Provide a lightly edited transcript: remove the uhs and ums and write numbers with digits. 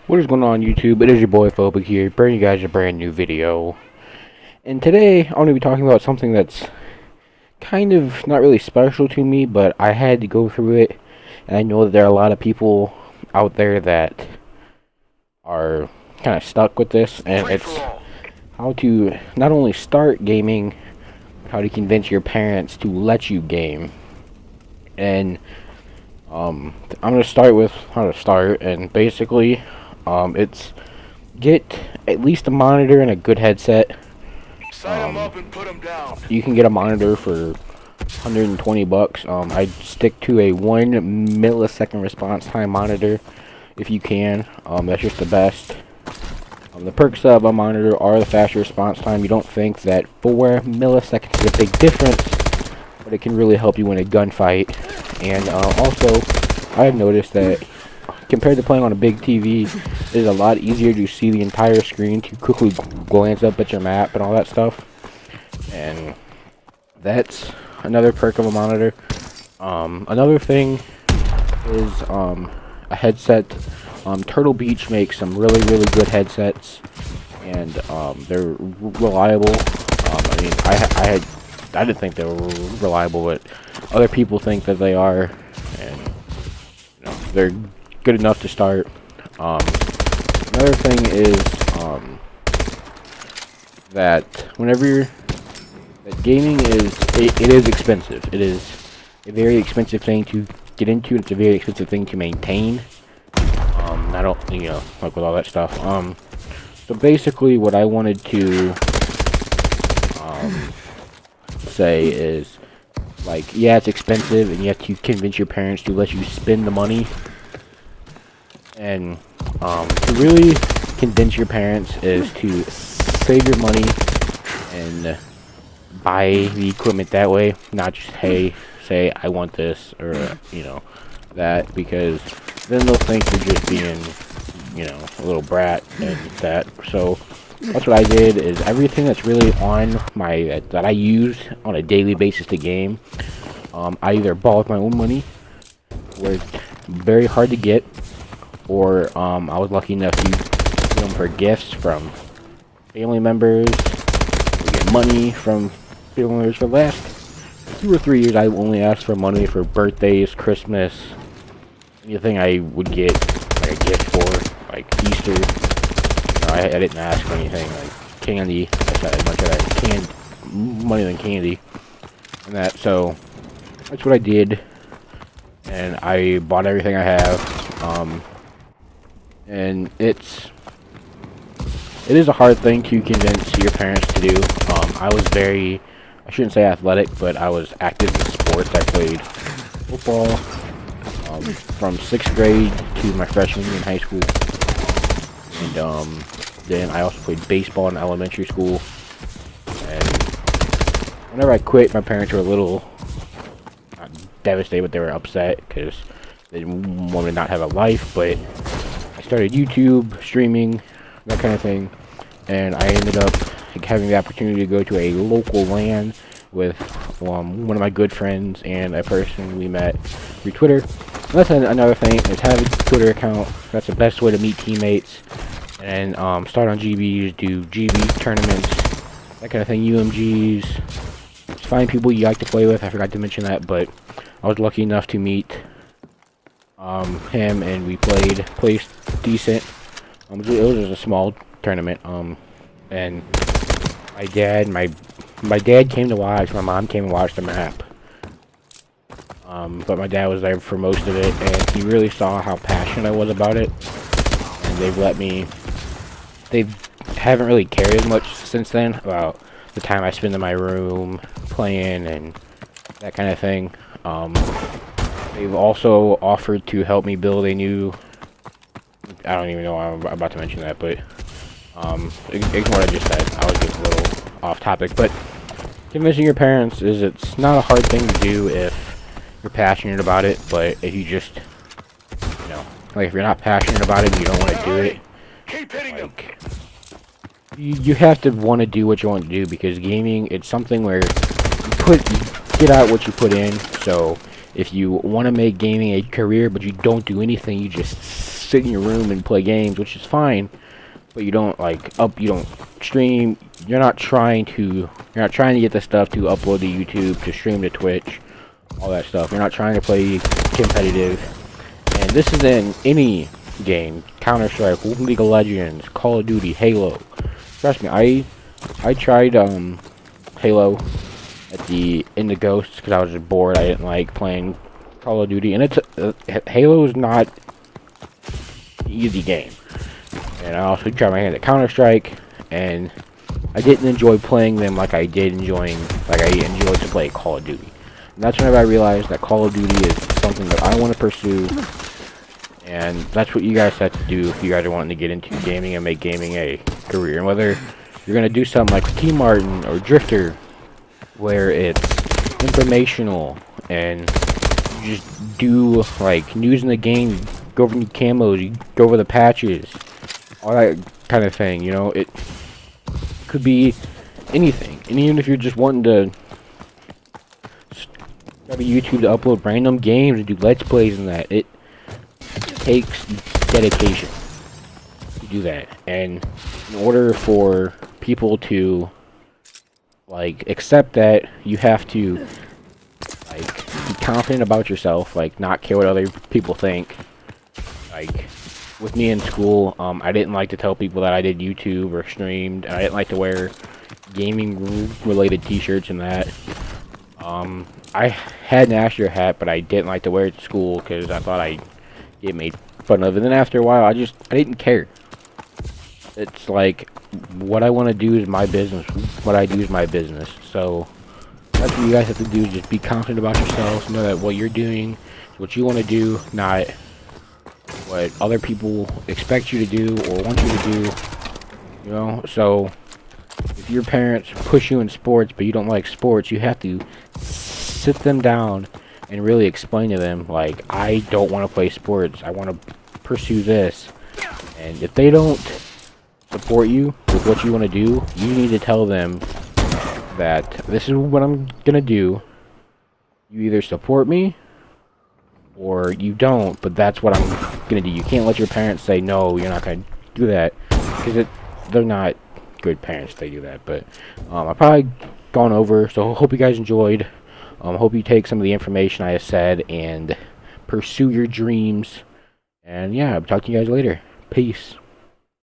What is going on YouTube? It is your boy Phobic here, bringing you guys a brand new video. And today, I'm going to be talking about something that's kind of not really special to me, but I had to go through it. And I know that there are a lot of people out there that are kind of stuck with this. And it's how to not only start gaming, but how to convince your parents to let you game. And I'm going to start with how to start, and basically it's get at least a monitor and a good headset. Sign 'em up and put 'em down. You can get a monitor for 120 bucks. I'd stick to a 1 millisecond response time monitor if you can. That's just the best. The perks of a monitor are the faster response time. You don't think that 4 milliseconds is a big difference, but it can really help you win a gunfight. And also, I've noticed that compared to playing on a big TV, it is a lot easier to see the entire screen, to quickly glance up at your map and all that stuff. And that's another perk of a monitor. Another thing is a headset. Turtle Beach makes some really good headsets, and they're reliable. I mean, I didn't think they were reliable, but other people think that they are, and you know, they're good enough to start. Another thing is that that gaming is it is expensive. It is a very expensive thing to get into. It's a very expensive thing to maintain. I don't, like with all that stuff. So basically, what I wanted to say is, like, yeah, it's expensive, and you have to convince your parents to let you spend the money. And to really convince your parents is to save your money and buy the equipment that way, not just, hey, say I want this, or that, because then they'll think you're just being a little brat and that. So that's what I did, is everything that's really on my that I use on a daily basis to game, I either bought with my own money, where it's very hard to get, or I was lucky enough to get them for gifts from family members, or get money from family members. For the last 2 or 3 years, I only asked for money for birthdays, Christmas, anything I would get like a gift for, like Easter. I didn't ask for anything like candy. I got as much of that money than candy, and that. So that's what I did, and I bought everything I have. And it is a hard thing to convince your parents to do. I shouldn't say athletic, but I was active in sports. I played football from 6th grade to my freshman year in high school. And then I also played baseball in elementary school. And whenever I quit, my parents were a little, not devastated, but they were upset because they didn't want me to not have a life. But I started YouTube, streaming, that kind of thing, and I ended up having the opportunity to go to a local LAN with one of my good friends and a person we met through Twitter. And that's another thing, is have a Twitter account. That's the best way to meet teammates, and start on GBs, do GB tournaments, that kind of thing, UMGs. Just find people you like to play with. I forgot to mention that, but I was lucky enough to meet him, and we played decent. It was just a small tournament. And my dad came to watch. My mom came and watched the map. But my dad was there for most of it, and he really saw how passionate I was about it. And they haven't really cared as much since then about the time I spend in my room playing and that kind of thing. They've also offered to help me build a new, I don't even know why I'm about to mention that, but ignore what I just said. I was just a little off topic. But convincing your parents it's not a hard thing to do if you're passionate about it, but if you just, like, if you're not passionate about it and you don't want to do it, like, you have to want to do what you want to do, because gaming, it's something where you get out what you put in. So if you want to make gaming a career, but you don't do anything, you just sit in your room and play games, which is fine, but you don't you don't stream. You're not trying to get the stuff to upload to YouTube, to stream to Twitch, all that stuff. You're not trying to play competitive. And this is in any game: Counter-Strike, League of Legends, Call of Duty, Halo. Trust me, I tried Halo at the Ghosts because I was just bored. I didn't like playing Call of Duty, and Halo is not an easy game. And I also tried my hand at Counter-Strike, and I didn't enjoy playing them like I enjoyed to play Call of Duty. And that's whenever I realized that Call of Duty is something that I want to pursue, and that's what you guys have to do if you guys are wanting to get into gaming and make gaming a career. And whether you're going to do something like Team Martin or Drifter, where it's informational and you just do like news in the game, you go over new camos, you go over the patches, all that kind of thing, you know. It could be anything. And even if you're just wanting to start a YouTube to upload random games and do let's plays and that, it takes dedication to do that. And in order for people to like accept that, you have to like be confident about yourself, like not care what other people think. Like with me in school, I didn't like to tell people that I did YouTube or streamed, and I didn't like to wear gaming related t-shirts and that. I had an Astro hat, but I didn't like to wear it to school because I thought I'd get made fun of. And then after a while, I didn't care. It's like, what I want to do is my business. What I do is my business. So that's what you guys have to do. Just be confident about yourselves. Know that what you're doing is what you want to do, not what other people expect you to do or want you to do. You know, so if your parents push you in sports, but you don't like sports, you have to sit them down and really explain to them, like, I don't want to play sports. I want to pursue this. And if they don't support you with what you want to do, you need to tell them that this is what I'm gonna do. You either support me or you don't, but that's what I'm gonna do. You can't let your parents say no, you're not gonna do that, because they're not good parents if they do that. But I've probably gone over, so I hope you guys enjoyed. Hope you take some of the information I have said and pursue your dreams. And yeah, I'll talk to you guys later. Peace.